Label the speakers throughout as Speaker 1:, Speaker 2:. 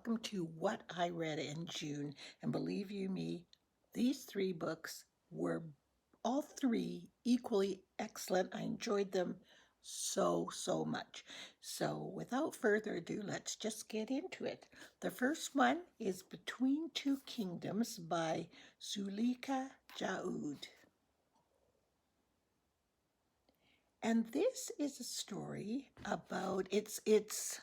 Speaker 1: welcome to What I Read in June. And believe you me, these three books were all three equally excellent. I enjoyed them so much. So without further ado, let's just get into it. The first one is Between Two Kingdoms by Zulika Jaoud. And this is a story about it's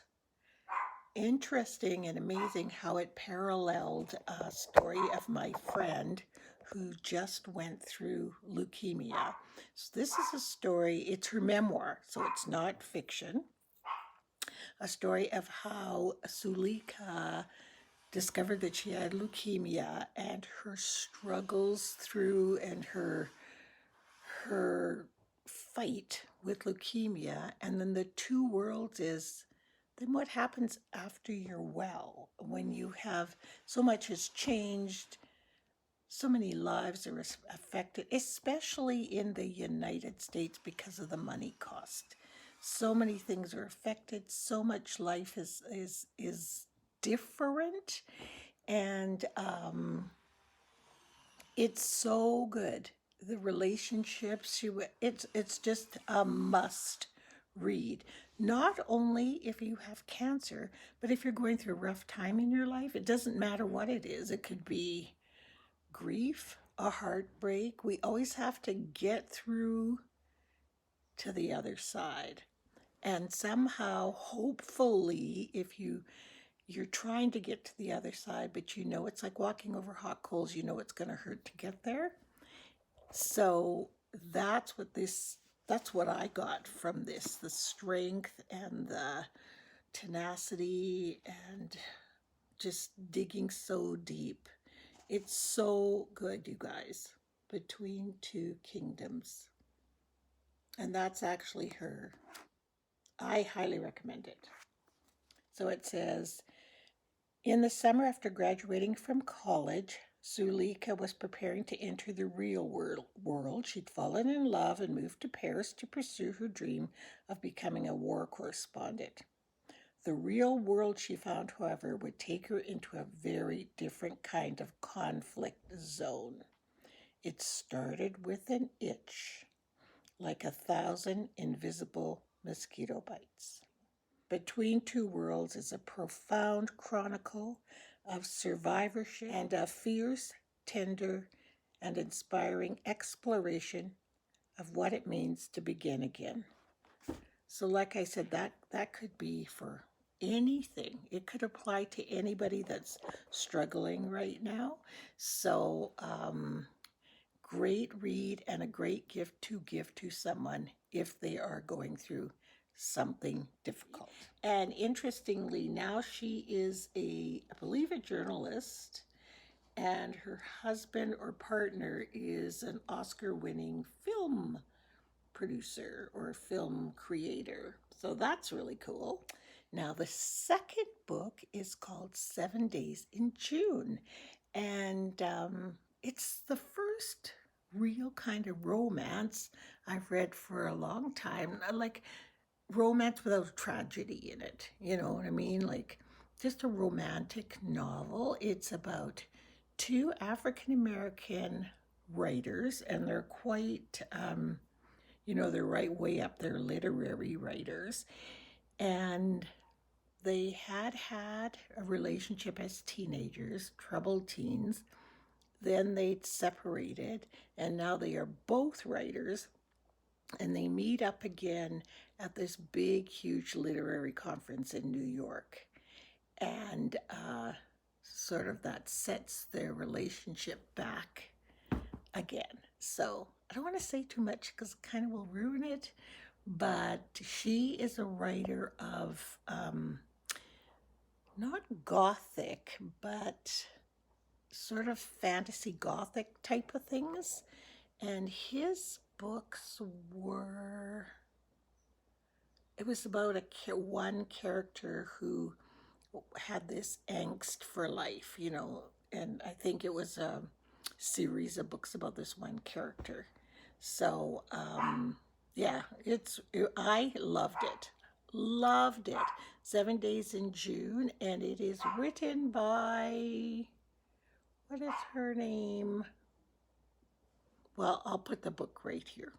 Speaker 1: interesting and amazing how it paralleled a story of my friend who just went through leukemia. So this is a story, it's her memoir, so it's not fiction. A story of how Sulika discovered that she had leukemia and her struggles through and her fight with leukemia, and then the two worlds is then what happens after you're well, when you have so much has changed, so many lives are affected, especially in the United States because of the money cost. So many things are affected, so much life is different, and it's so good. The relationships, it's just a must read. Not only if you have cancer, but if you're going through a rough time in your life. It doesn't matter what it is. It could be grief, a heartbreak. We always have to get through to the other side. And somehow, hopefully, if you're trying to get to the other side, but you know it's like walking over hot coals, you know it's going to hurt to get there. So that's what I got from this, the strength and the tenacity and just digging so deep. It's so good, you guys. Between Two Kingdoms. And that's actually her. I highly recommend it. So it says, in the summer after graduating from college, Zulika was preparing to enter the real world. She'd fallen in love and moved to Paris to pursue her dream of becoming a war correspondent. The real world, she found, however, would take her into a very different kind of conflict zone. It started with an itch, like 1,000 invisible mosquito bites. Between Two Worlds is a profound chronicle of survivorship and a fierce, tender, and inspiring exploration of what it means to begin again. So like I said, that could be for anything. It could apply to anybody that's struggling right now. So great read and a great gift to give to someone if they are going through something difficult. And interestingly, now she is I believe, a journalist, and her husband or partner is an Oscar-winning film producer or film creator. So that's really cool. Now, the second book is called 7 Days in June, and it's the first real kind of romance I've read for a long time. Like romance without tragedy in it, you know what I mean? Like just a romantic novel. It's about two African American writers, and they're quite, they're right way up there, literary writers. And they had a relationship as teenagers, troubled teens. Then they'd separated, and now they are both writers, and they meet up again at this big, huge literary conference in New York. And sort of that sets their relationship back again. So I don't want to say too much because it kind of will ruin it, but she is a writer of not gothic, but sort of fantasy gothic type of things. And his books were, it was about one character who had this angst for life, and I think it was a series of books about this one character. So, yeah, I loved it. Loved it. 7 Days in June, and it is written by, what is her name? Well, I'll put the book right here.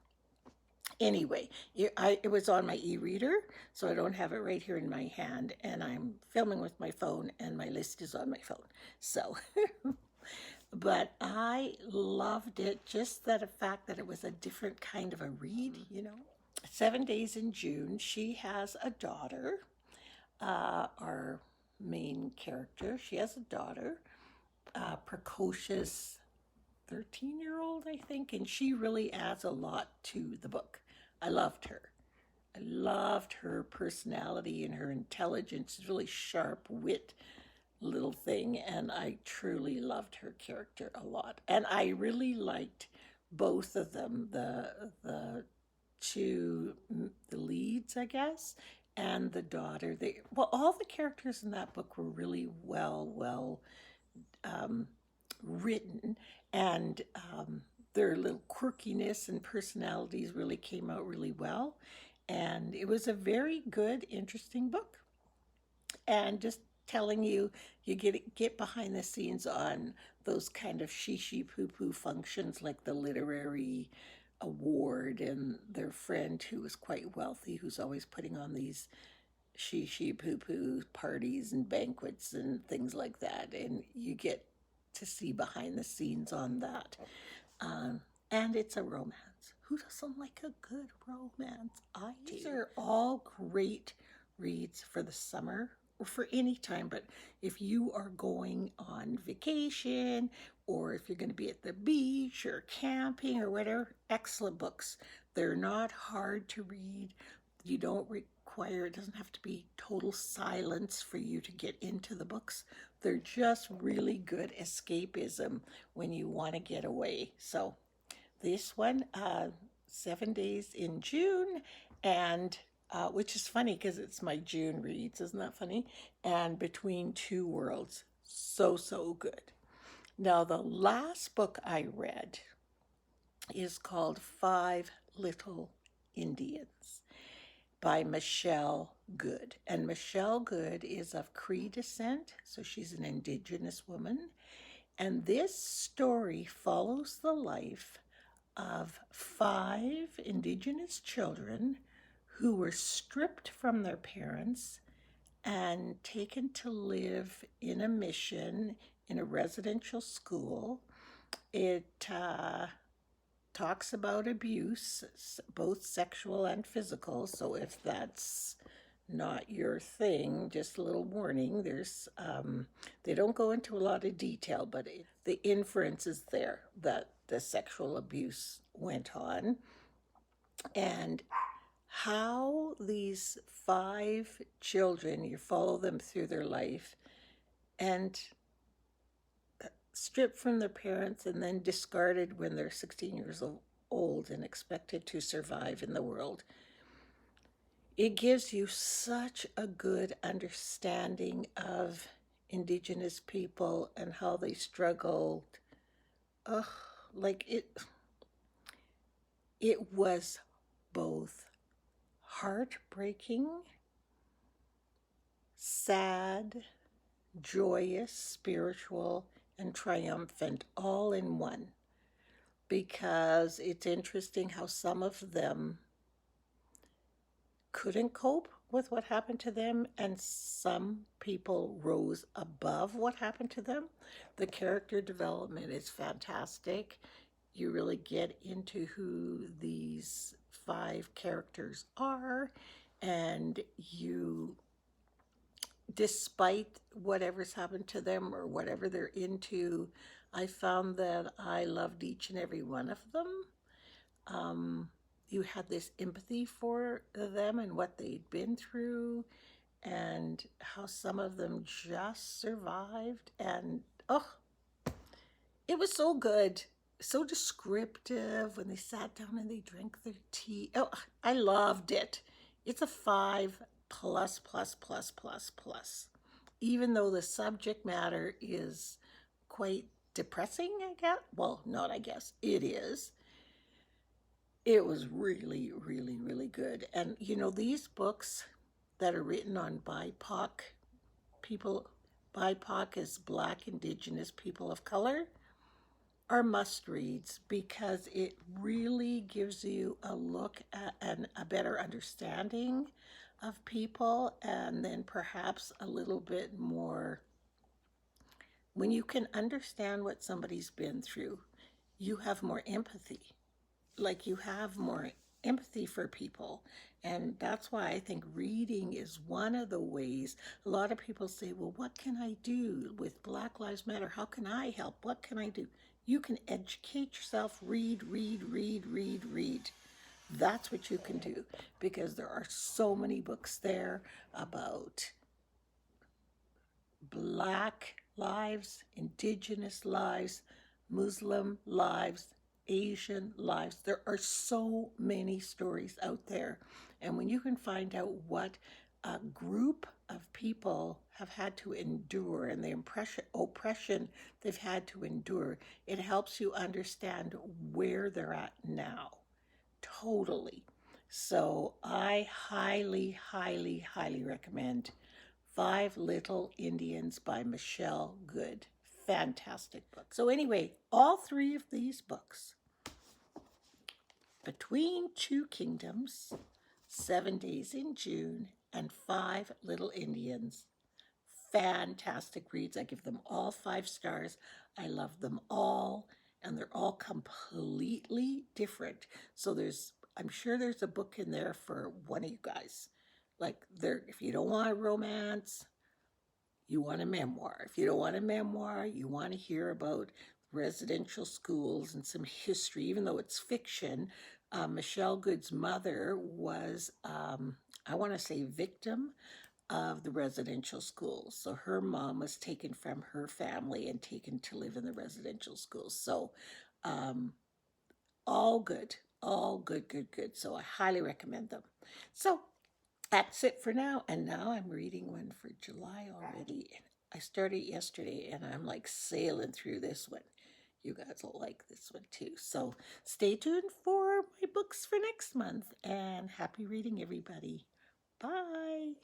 Speaker 1: Anyway, it was on my e-reader, so I don't have it right here in my hand, and I'm filming with my phone, and my list is on my phone. So, but I loved it, just that the fact that it was a different kind of a read, 7 Days in June, she has a daughter, our main character. She has a daughter, precocious 13-year-old, I think, and she really adds a lot to the book. I loved her. I loved her personality and her intelligence, really sharp wit little thing, and I truly loved her character a lot. And I really liked both of them, the two the leads, I guess, and the daughter. All the characters in that book were really well written, and their little quirkiness and personalities really came out really well. And it was a very good, interesting book. And just telling you, you get behind the scenes on those kind of she poo poo functions, like the literary award, and their friend who was quite wealthy, who's always putting on these she poo poo parties and banquets and things like that. And you get to see behind the scenes on that. Um, and it's a romance. Who doesn't like a good romance? I do. These are all great reads for the summer or for any time, but if you are going on vacation or if you're going to be at the beach or camping or whatever, excellent books. They're not hard to read. You don't require, it doesn't have to be total silence for you to get into the books. They're just really good escapism when you want to get away. So this one, 7 Days in June, and which is funny because it's my June reads, isn't that funny? And Between Two Worlds, so good. Now, the last book I read is called Five Little Indians by Michelle Good. And Michelle Good is of Cree descent, so she's an Indigenous woman. And this story follows the life of five Indigenous children who were stripped from their parents and taken to live in a mission in a residential school. It talks about abuse, both sexual and physical. So if that's not your thing, just a little warning. There's they don't go into a lot of detail, but the inference is there that the sexual abuse went on, and how these five children, you follow them through their life, and stripped from their parents and then discarded when they're 16 years old and expected to survive in the world. It gives you such a good understanding of Indigenous people and how they struggled. Ugh, like it was both heartbreaking, sad, joyous, spiritual, and triumphant all in one. Because it's interesting how some of them couldn't cope with what happened to them, and some people rose above what happened to them. The character development is fantastic. You really get into who these five characters are, and you, despite whatever's happened to them or whatever they're into, I found that I loved each and every one of them. You had this empathy for them and what they'd been through and how some of them just survived. And oh, it was so good, so descriptive when they sat down and they drank their tea. Oh, I loved it. It's a 5 plus plus plus plus plus, even though the subject matter is quite depressing, I guess. Well, not I guess, it is. It was really, really, really good. And these books, that are written on BIPOC people. BIPOC is Black, Indigenous, People of Color, are must reads because it really gives you a look at and a better understanding of people, and then perhaps a little bit more. When you can understand what somebody's been through, you have more empathy. Like you have more empathy for people. And that's why I think reading is one of the ways. A lot of people say, well, what can I do with Black Lives Matter? How can I help? What can I do? You can educate yourself, read, read, read, read, read. That's what you can do, because there are so many books there about Black lives, Indigenous lives, Muslim lives, Asian lives. There are so many stories out there. And when you can find out what a group of people have had to endure and the oppression they've had to endure, it helps you understand where they're at now. Totally. So I highly, highly, highly recommend Five Little Indians by Michelle Good. Fantastic book. So anyway, all three of these books, Between Two Kingdoms, 7 Days in June, and Five Little Indians, fantastic reads. I give them all 5 stars. I love them all, and they're all completely different. So I'm sure there's a book in there for one of you guys. Like if you don't want a romance, you want a memoir. If you don't want a memoir, you want to hear about residential schools and some history, even though it's fiction. Michelle Good's mother was, I want to say, victim of the residential schools. So her mom was taken from her family and taken to live in the residential schools. So all good, all good, good, good. So I highly recommend them. So that's it for now. And now I'm reading one for July already. I started yesterday and I'm like sailing through this one. You guys will like this one too. So stay tuned for my books for next month, and happy reading, everybody. Bye.